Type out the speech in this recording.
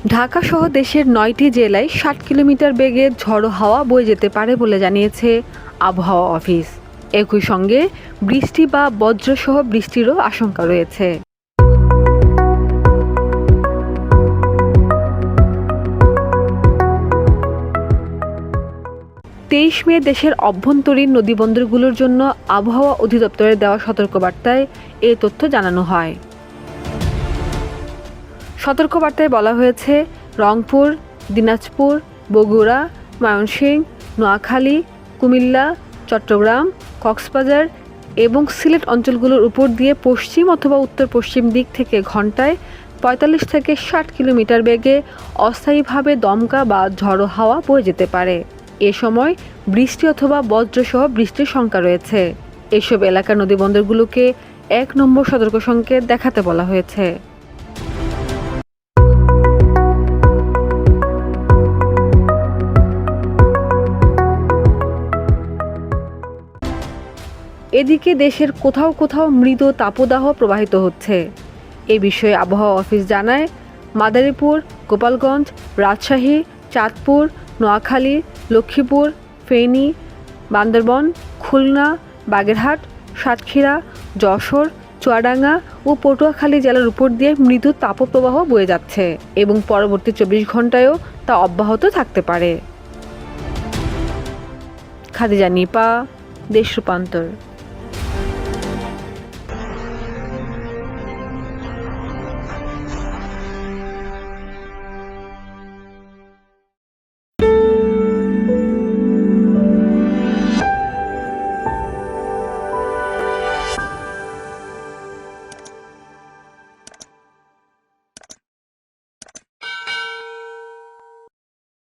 ঢাকা সহ দেশের ৯টি জেলায় ৬০ কিলোমিটার বেগে ঝড়ো হাওয়া বয়ে যেতে পারে বলে জানিয়েছে আবহাওয়া অফিস। একই সঙ্গে বৃষ্টি বা বজ্রসহ বৃষ্টিরও আশঙ্কা রয়েছে। ২৩ মে দেশের অভ্যন্তরীণ নদীবন্দরগুলোর জন্য আবহাওয়া অধিদপ্তরের দেওয়া সতর্কবার্তায় এ তথ্য জানানো হয়। সতর্কবার্তায় বলা হয়েছে, রংপুর, দিনাজপুর, বগুড়া, ময়মনসিংহ, নোয়াখালী, কুমিল্লা, চট্টগ্রাম, কক্সবাজার এবং সিলেট অঞ্চলগুলোর উপর দিয়ে পশ্চিম অথবা উত্তর পশ্চিম দিক থেকে ঘন্টায় ৪৫ থেকে ৬০ কিলোমিটার বেগে অস্থায়ীভাবে দমকা বা ঝড়ো হাওয়া বয়ে যেতে পারে। এ সময় বৃষ্টি অথবা বজ্রসহ বৃষ্টির শঙ্কা রয়েছে। এসব এলাকার নদীবন্দরগুলোকে ১ নম্বর সতর্ক সংকেত দেখাতে বলা হয়েছে। এদিকে দেশের কোথাও কোথাও মৃদু তাপদাহ প্রবাহিত হচ্ছে। এ বিষয়ে আবহাওয়া অফিস জানায়, মাদারীপুর, গোপালগঞ্জ, রাজশাহী, চাঁদপুর, নোয়াখালী, লক্ষ্মীপুর, ফেনী, বান্দরবান, খুলনা, বাগেরহাট, সাতক্ষীরা, যশোর, চুয়াডাঙ্গা ও পটুয়াখালী জেলার উপর দিয়ে মৃদু তাপপ্রবাহ বয়ে যাচ্ছে এবং পরবর্তী ২৪ ঘন্টায়ও তা অব্যাহত থাকতে পারে। খাদিজা নিপা, দেশ রূপান্তর।